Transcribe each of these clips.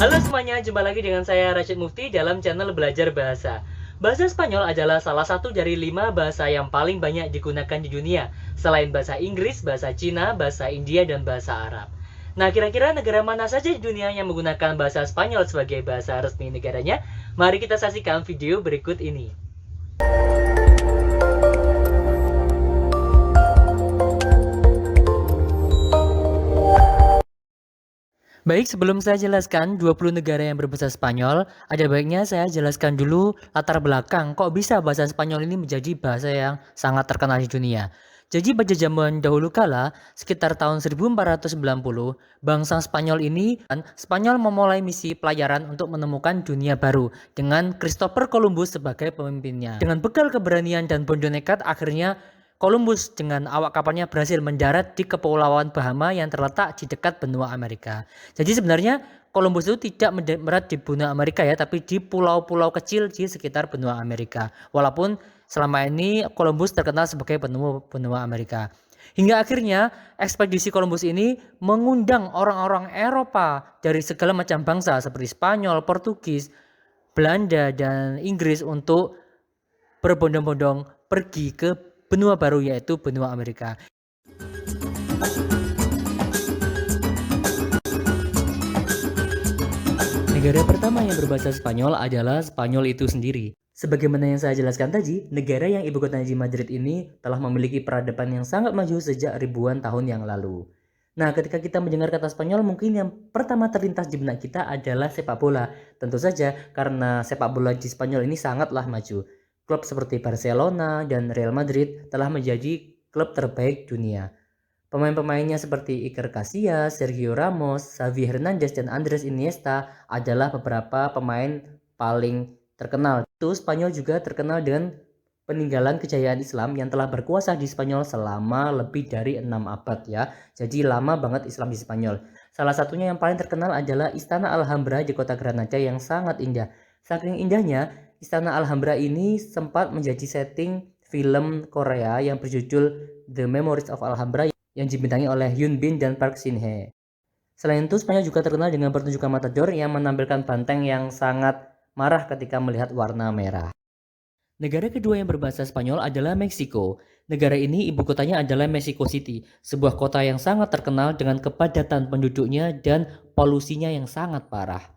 Halo semuanya, jumpa lagi dengan saya Rashid Mufti dalam channel Belajar Bahasa. Bahasa Spanyol adalah salah satu dari 5 bahasa yang paling banyak digunakan di dunia, selain bahasa Inggris, bahasa Cina, bahasa India, dan bahasa Arab. Nah, kira-kira negara mana saja di dunia yang menggunakan bahasa Spanyol sebagai bahasa resmi negaranya? Mari kita saksikan video berikut ini. Baik, sebelum saya jelaskan 20 negara yang berbahasa Spanyol, ada baiknya saya jelaskan dulu latar belakang kok bisa bahasa Spanyol ini menjadi bahasa yang sangat terkenal di dunia. Jadi pada zaman dahulu kala, sekitar tahun 1490, bangsa Spanyol ini, Spanyol memulai misi pelayaran untuk menemukan dunia baru dengan Christopher Columbus sebagai pemimpinnya. Dengan bekal keberanian dan bondo nekat, akhirnya Columbus dengan awak kapalnya berhasil mendarat di Kepulauan Bahama yang terletak di dekat benua Amerika. Jadi sebenarnya Columbus itu tidak mendarat di benua Amerika ya, tapi di pulau-pulau kecil di sekitar benua Amerika. Walaupun selama ini Columbus terkenal sebagai penemu benua Amerika. Hingga akhirnya ekspedisi Columbus ini mengundang orang-orang Eropa dari segala macam bangsa seperti Spanyol, Portugis, Belanda, dan Inggris untuk berbondong-bondong pergi ke benua baru yaitu benua Amerika. Negara pertama yang berbahasa Spanyol adalah Spanyol itu sendiri. Sebagaimana yang saya jelaskan tadi, negara yang ibu kotanya di Madrid ini telah memiliki peradaban yang sangat maju sejak ribuan tahun yang lalu. Nah, ketika kita mendengar kata Spanyol, mungkin yang pertama terlintas di benak kita adalah sepak bola. Tentu saja, karena sepak bola di Spanyol ini sangatlah maju. Klub seperti Barcelona dan Real Madrid telah menjadi klub terbaik dunia. Pemain-pemainnya seperti Iker Casillas, Sergio Ramos, Xavi Hernandez, dan Andres Iniesta adalah beberapa pemain paling terkenal. Itu Spanyol juga terkenal dengan peninggalan kejayaan Islam yang telah berkuasa di Spanyol selama lebih dari 6 abad ya. Jadi lama banget Islam di Spanyol. Salah satunya yang paling terkenal adalah Istana Alhambra di kota Granada yang sangat indah. Saking indahnya, Istana Alhambra ini sempat menjadi setting film Korea yang berjudul The Memories of Alhambra yang dibintangi oleh Yoon Bin dan Park Shin Hye. Selain itu, Spanyol juga terkenal dengan pertunjukan matador yang menampilkan banteng yang sangat marah ketika melihat warna merah. Negara kedua yang berbahasa Spanyol adalah Meksiko. Negara ini ibu kotanya adalah Mexico City, sebuah kota yang sangat terkenal dengan kepadatan penduduknya dan polusinya yang sangat parah.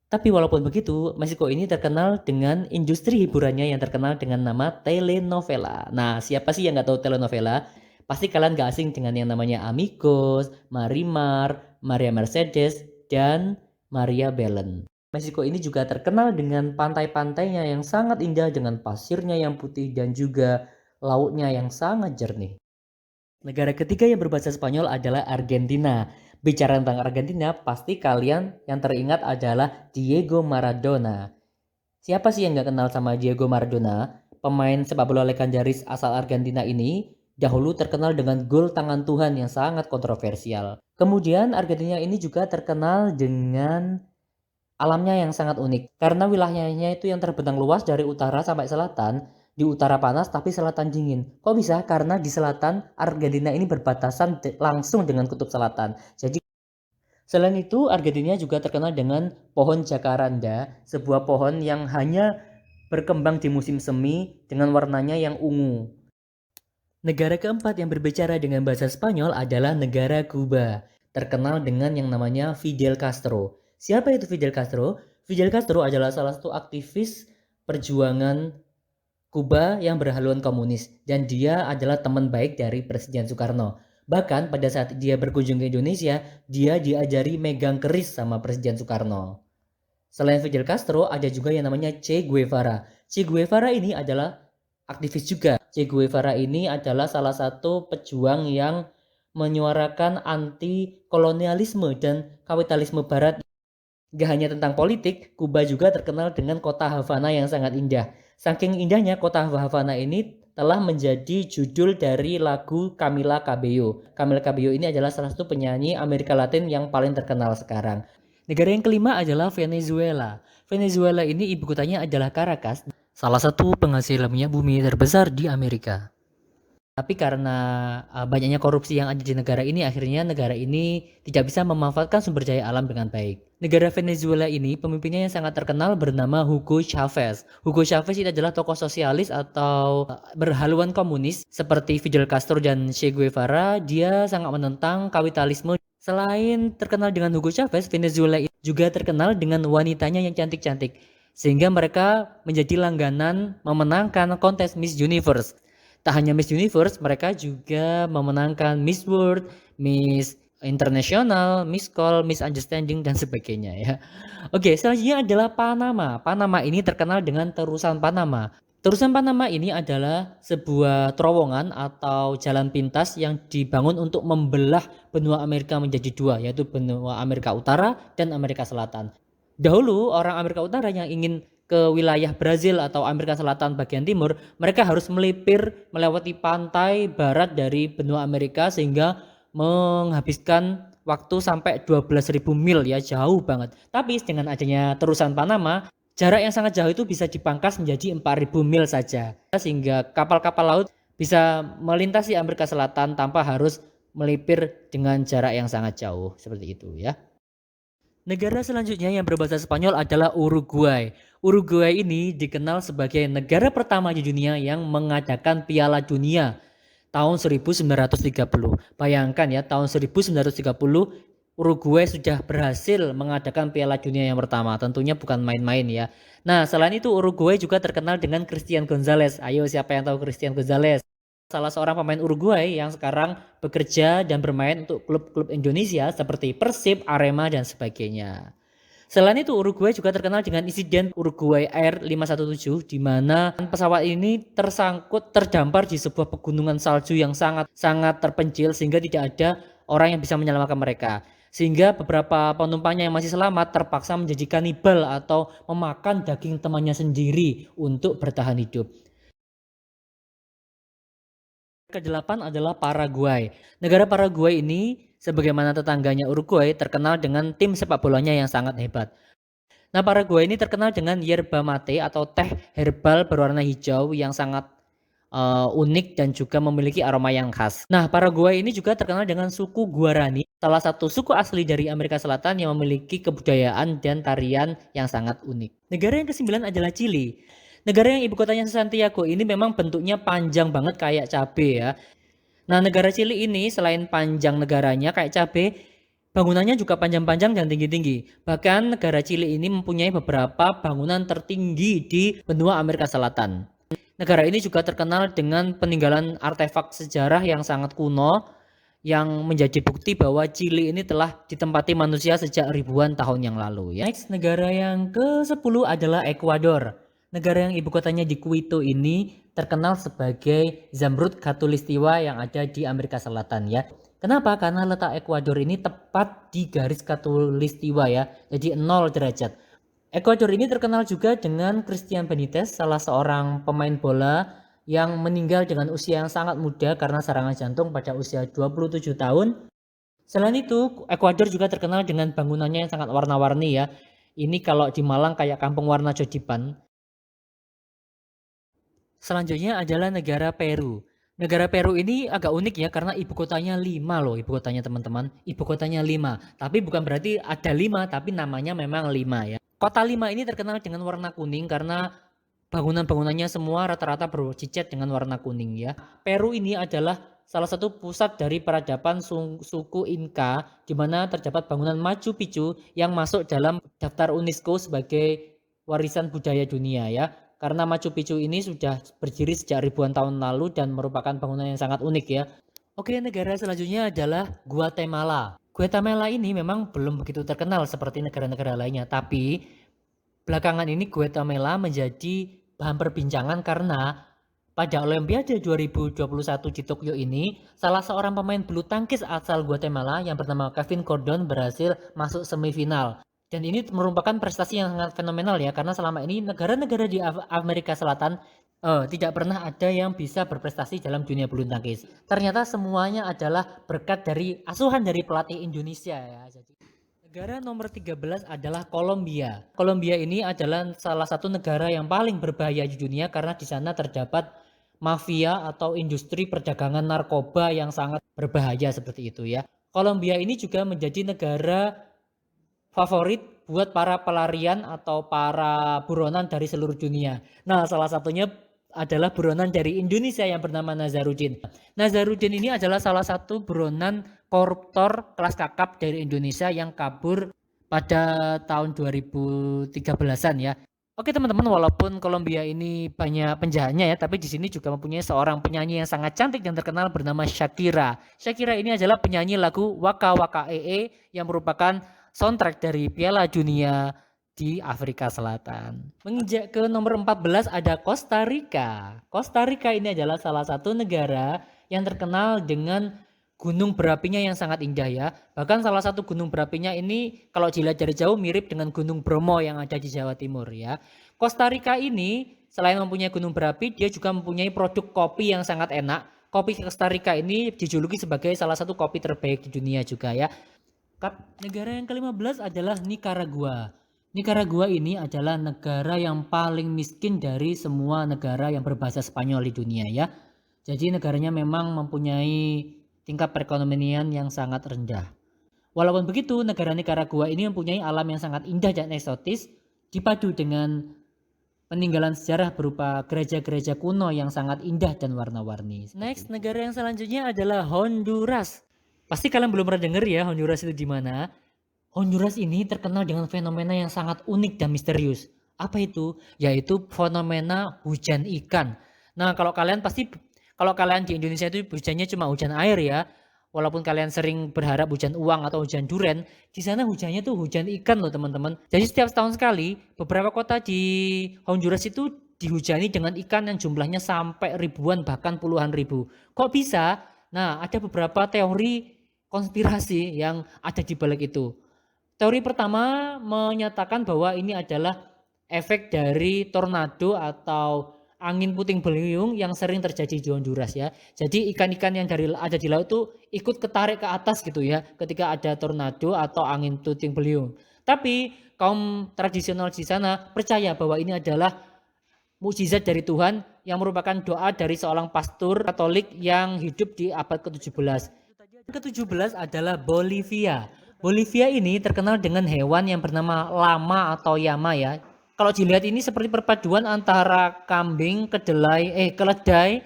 Tapi walaupun begitu, Meksiko ini terkenal dengan industri hiburannya yang terkenal dengan nama telenovela. Nah, siapa sih yang nggak tahu telenovela? Pasti kalian gak asing dengan yang namanya Amigos, Marimar, Maria Mercedes, dan Maria Belen. Meksiko ini juga terkenal dengan pantai-pantainya yang sangat indah dengan pasirnya yang putih dan juga lautnya yang sangat jernih. Negara ketiga yang berbahasa Spanyol adalah Argentina. Bicara tentang Argentina, pasti kalian yang teringat adalah Diego Maradona. Siapa sih yang gak kenal sama Diego Maradona? Pemain sepak bola legendaris asal Argentina ini dahulu terkenal dengan gol tangan Tuhan yang sangat kontroversial. Kemudian Argentina ini juga terkenal dengan alamnya yang sangat unik. Karena wilayahnya itu yang terbentang luas dari utara sampai selatan, di utara panas tapi selatan dingin. Kok bisa? Karena di selatan Argentina ini berbatasan langsung dengan kutub selatan. Jadi selain itu Argentina juga terkenal dengan pohon jacaranda, sebuah pohon yang hanya berkembang di musim semi dengan warnanya yang ungu. Negara keempat yang berbicara dengan bahasa Spanyol adalah negara Kuba, terkenal dengan yang namanya Fidel Castro. Siapa itu Fidel Castro? Fidel Castro adalah salah satu aktivis perjuangan Kuba yang berhaluan komunis dan dia adalah teman baik dari Presiden Soekarno. Bahkan pada saat dia berkunjung ke Indonesia, dia diajari megang keris sama Presiden Soekarno. Selain Fidel Castro, ada juga yang namanya Che Guevara. Che Guevara ini adalah aktivis juga. Che Guevara ini adalah salah satu pejuang yang menyuarakan anti kolonialisme dan kapitalisme barat. Gak hanya tentang politik, Kuba juga terkenal dengan kota Havana yang sangat indah. Saking indahnya kota Havana ini telah menjadi judul dari lagu Camila Cabello. Camila Cabello ini adalah salah satu penyanyi Amerika Latin yang paling terkenal sekarang. Negara yang kelima adalah Venezuela. Venezuela ini ibu kotanya adalah Caracas, salah satu penghasil minyak bumi terbesar di Amerika. Tapi karena banyaknya korupsi yang ada di negara ini, akhirnya negara ini tidak bisa memanfaatkan sumber daya alam dengan baik. Negara Venezuela ini pemimpinnya yang sangat terkenal bernama Hugo Chavez. Hugo Chavez ini adalah tokoh sosialis atau berhaluan komunis seperti Fidel Castro dan Che Guevara. Dia sangat menentang kapitalisme. Selain terkenal dengan Hugo Chavez, Venezuela juga terkenal dengan wanitanya yang cantik-cantik. Sehingga mereka menjadi langganan memenangkan kontes Miss Universe. Tak hanya Miss Universe, mereka juga memenangkan Miss World, Miss International, Miss Call, Miss Understanding, dan sebagainya ya. Oke, selanjutnya adalah Panama. Panama ini terkenal dengan terusan Panama. Terusan Panama ini adalah sebuah terowongan atau jalan pintas yang dibangun untuk membelah benua Amerika menjadi dua, yaitu benua Amerika Utara dan Amerika Selatan. Dahulu orang Amerika Utara yang ingin ke wilayah Brazil atau Amerika Selatan bagian timur, mereka harus melipir melewati pantai barat dari benua Amerika sehingga menghabiskan waktu sampai 12.000 mil ya, jauh banget. Tapi dengan adanya terusan Panama, jarak yang sangat jauh itu bisa dipangkas menjadi 4.000 mil saja. Sehingga kapal-kapal laut bisa melintasi Amerika Selatan tanpa harus melipir dengan jarak yang sangat jauh seperti itu ya. Negara selanjutnya yang berbahasa Spanyol adalah Uruguay. Uruguay ini dikenal sebagai negara pertama di dunia yang mengadakan Piala Dunia tahun 1930. Bayangkan ya, tahun 1930 Uruguay sudah berhasil mengadakan Piala Dunia yang pertama. Tentunya bukan main-main ya. Nah, selain itu Uruguay juga terkenal dengan Christian Gonzalez. Ayo, siapa yang tahu Christian Gonzalez? Salah seorang pemain Uruguay yang sekarang bekerja dan bermain untuk klub-klub Indonesia seperti Persib, Arema, dan sebagainya. Selain itu, Uruguay juga terkenal dengan insiden Uruguay Air 517 di mana pesawat ini terdampar di sebuah pegunungan salju yang sangat terpencil sehingga tidak ada orang yang bisa menyelamatkan mereka. Sehingga beberapa penumpangnya yang masih selamat terpaksa menjadi kanibal atau memakan daging temannya sendiri untuk bertahan hidup. Kedelapan adalah Paraguay. Negara Paraguay ini sebagaimana tetangganya Uruguay terkenal dengan tim sepak bolanya yang sangat hebat. Nah, Paraguay ini terkenal dengan yerba mate atau teh herbal berwarna hijau yang sangat unik dan juga memiliki aroma yang khas. Nah, Paraguay ini juga terkenal dengan suku Guarani, salah satu suku asli dari Amerika Selatan yang memiliki kebudayaan dan tarian yang sangat unik. Negara yang kesembilan adalah Chili. Negara yang ibu kotanya Santiago ini memang bentuknya panjang banget kayak cabe ya. Nah, negara Chili ini selain panjang negaranya kayak cabe, bangunannya juga panjang-panjang dan tinggi-tinggi. Bahkan negara Chili ini mempunyai beberapa bangunan tertinggi di benua Amerika Selatan. Negara ini juga terkenal dengan peninggalan artefak sejarah yang sangat kuno yang menjadi bukti bahwa Chili ini telah ditempati manusia sejak ribuan tahun yang lalu ya. Next, negara yang ke-10 adalah Ekuador. Negara yang ibu kotanya di Quito ini terkenal sebagai Zamrud Khatulistiwa yang ada di Amerika Selatan ya. Kenapa? Karena letak Ekuador ini tepat di garis Khatulistiwa ya, jadi 0 derajat. Ekuador ini terkenal juga dengan Christian Benitez, salah seorang pemain bola yang meninggal dengan usia yang sangat muda karena serangan jantung pada usia 27 tahun. Selain itu, Ekuador juga terkenal dengan bangunannya yang sangat warna-warni ya. Ini kalau di Malang kayak kampung warna Jodipan. Selanjutnya adalah negara Peru. Negara Peru ini agak unik ya karena ibu kotanya Lima loh, ibu kotanya teman-teman. Ibu kotanya Lima, tapi bukan berarti ada 5, tapi namanya memang Lima ya. Kota Lima ini terkenal dengan warna kuning karena bangunan-bangunannya semua rata-rata bercicet dengan warna kuning ya. Peru ini adalah salah satu pusat dari peradaban suku Inca di mana terdapat bangunan Machu Picchu yang masuk dalam daftar UNESCO sebagai warisan budaya dunia ya. Karena Machu Picchu ini sudah berdiri sejak ribuan tahun lalu dan merupakan bangunan yang sangat unik ya. Oke, negara selanjutnya adalah Guatemala. Guatemala ini memang belum begitu terkenal seperti negara-negara lainnya, tapi belakangan ini Guatemala menjadi bahan perbincangan karena pada Olimpiade 2021 di Tokyo ini, salah seorang pemain bulu tangkis asal Guatemala yang bernama Kevin Gordon berhasil masuk semifinal. Dan ini merupakan prestasi yang sangat fenomenal ya, karena selama ini negara-negara di Amerika Selatan tidak pernah ada yang bisa berprestasi dalam dunia bulu tangkis. Ternyata semuanya adalah berkat dari asuhan dari pelatih Indonesia ya. Jadi negara nomor 13 adalah Kolombia. Kolombia ini adalah salah satu negara yang paling berbahaya di dunia karena di sana terdapat mafia atau industri perdagangan narkoba yang sangat berbahaya seperti itu ya. Kolombia ini juga menjadi negara favorit buat para pelarian atau para buronan dari seluruh dunia. Nah, salah satunya adalah buronan dari Indonesia yang bernama Nazarudin. Nazarudin ini adalah salah satu buronan koruptor kelas kakap dari Indonesia yang kabur pada tahun 2013-an ya. Oke teman-teman, walaupun Kolombia ini banyak penjahatnya ya, tapi di sini juga mempunyai seorang penyanyi yang sangat cantik dan terkenal bernama Shakira. Shakira ini adalah penyanyi lagu Waka Waka yang merupakan soundtrack dari Piala Dunia di Afrika Selatan. Menginjak ke nomor 14 ada Costa Rica. Costa Rica ini adalah salah satu negara yang terkenal dengan gunung berapinya yang sangat indah ya. Bahkan salah satu gunung berapinya ini kalau dilihat dari jauh mirip dengan Gunung Bromo yang ada di Jawa Timur ya. Costa Rica ini selain mempunyai gunung berapi, dia juga mempunyai produk kopi yang sangat enak. Kopi Costa Rica ini dijuluki sebagai salah satu kopi terbaik di dunia juga ya. Negara yang ke-15 adalah Nicaragua. Nicaragua ini adalah negara yang paling miskin dari semua negara yang berbahasa Spanyol di dunia ya. Jadi negaranya memang mempunyai tingkat perekonomian yang sangat rendah. Walaupun begitu, negara Nicaragua ini mempunyai alam yang sangat indah dan eksotis, dipadu dengan peninggalan sejarah berupa gereja-gereja kuno yang sangat indah dan warna-warni. Next, negara yang selanjutnya adalah Honduras. Pasti kalian belum pernah dengar ya Honduras itu di mana? Honduras ini terkenal dengan fenomena yang sangat unik dan misterius. Apa itu? Yaitu fenomena hujan ikan. Nah, kalau kalian di Indonesia itu hujannya cuma hujan air ya. Walaupun kalian sering berharap hujan uang atau hujan duren, di sana hujannya tuh hujan ikan loh teman-teman. Jadi setiap tahun sekali, beberapa kota di Honduras itu dihujani dengan ikan yang jumlahnya sampai ribuan bahkan puluhan ribu. Kok bisa? Nah, ada beberapa teori konspirasi yang ada di balik itu. Teori pertama menyatakan bahwa ini adalah efek dari tornado atau angin puting beliung yang sering terjadi di Honduras ya. Jadi ikan-ikan yang ada di laut itu ikut ketarik ke atas gitu ya ketika ada tornado atau angin puting beliung. Tapi kaum tradisional di sana percaya bahwa ini adalah mukjizat dari Tuhan yang merupakan doa dari seorang pastor Katolik yang hidup di abad ke-17. Ke-17 adalah Bolivia. Bolivia ini terkenal dengan hewan yang bernama lama atau llama ya. Kalau dilihat ini seperti perpaduan antara kambing, keledai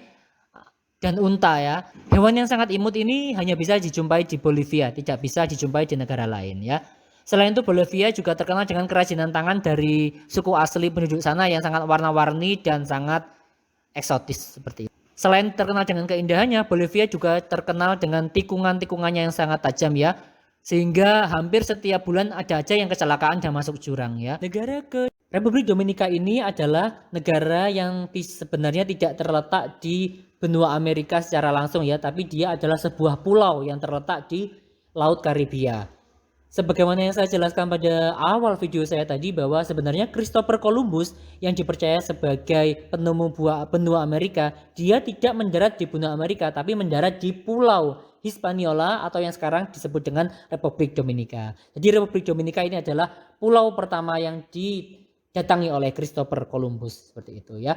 dan unta ya. Hewan yang sangat imut ini hanya bisa dijumpai di Bolivia, tidak bisa dijumpai di negara lain ya. Selain itu Bolivia juga terkenal dengan kerajinan tangan dari suku asli penduduk sana yang sangat warna-warni dan sangat eksotis seperti itu. Selain terkenal dengan keindahannya, Bolivia juga terkenal dengan tikungan-tikungannya yang sangat tajam ya. Sehingga hampir setiap bulan ada aja yang kecelakaan dan masuk jurang ya. Republik Dominika ini adalah negara yang sebenarnya tidak terletak di benua Amerika secara langsung ya, tapi dia adalah sebuah pulau yang terletak di Laut Karibia. Sebagaimana yang saya jelaskan pada awal video saya tadi bahwa sebenarnya Christopher Columbus yang dipercaya sebagai penemu benua Amerika, dia tidak mendarat di benua Amerika tapi mendarat di pulau Hispaniola atau yang sekarang disebut dengan Republik Dominika. Jadi Republik Dominika ini adalah pulau pertama yang didatangi oleh Christopher Columbus seperti itu ya.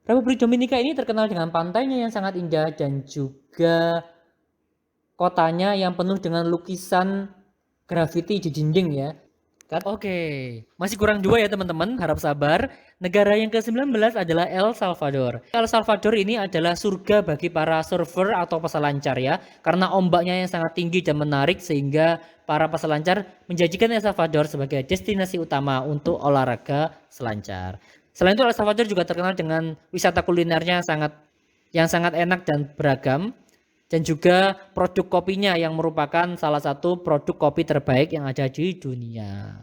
Republik Dominika ini terkenal dengan pantainya yang sangat indah dan juga kotanya yang penuh dengan lukisan grafiti di dinding ya. Oke, masih kurang 2 ya teman-teman, harap sabar. Negara yang ke-19 adalah El Salvador. El Salvador ini adalah surga bagi para surfer atau peselancar ya. Karena ombaknya yang sangat tinggi dan menarik sehingga para peselancar menjadikan El Salvador sebagai destinasi utama untuk olahraga selancar. Selain itu El Salvador juga terkenal dengan wisata kulinernya yang sangat enak dan beragam. Dan juga produk kopinya yang merupakan salah satu produk kopi terbaik yang ada di dunia.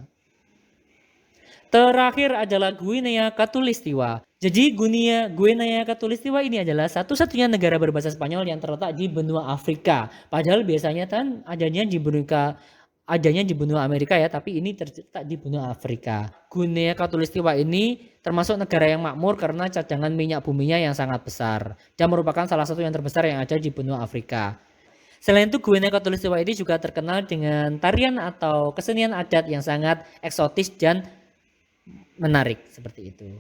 Terakhir adalah Guinea Khatulistiwa. Jadi Guinea Khatulistiwa ini adalah satu-satunya negara berbahasa Spanyol yang terletak di benua Afrika. Padahal biasanya kan adanya di benua Amerika ya, tapi ini terletak di benua Afrika. Guinea Khatulistiwa ini termasuk negara yang makmur karena cadangan minyak buminya yang sangat besar dan merupakan salah satu yang terbesar yang ada di benua Afrika. Selain itu Guinea Khatulistiwa ini juga terkenal dengan tarian atau kesenian adat yang sangat eksotis dan menarik seperti itu.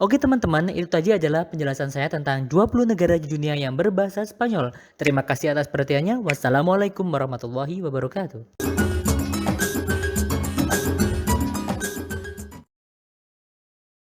Oke teman-teman, itu tadi adalah penjelasan saya tentang 20 negara di dunia yang berbahasa Spanyol. Terima kasih atas perhatiannya. Wassalamualaikum warahmatullahi wabarakatuh.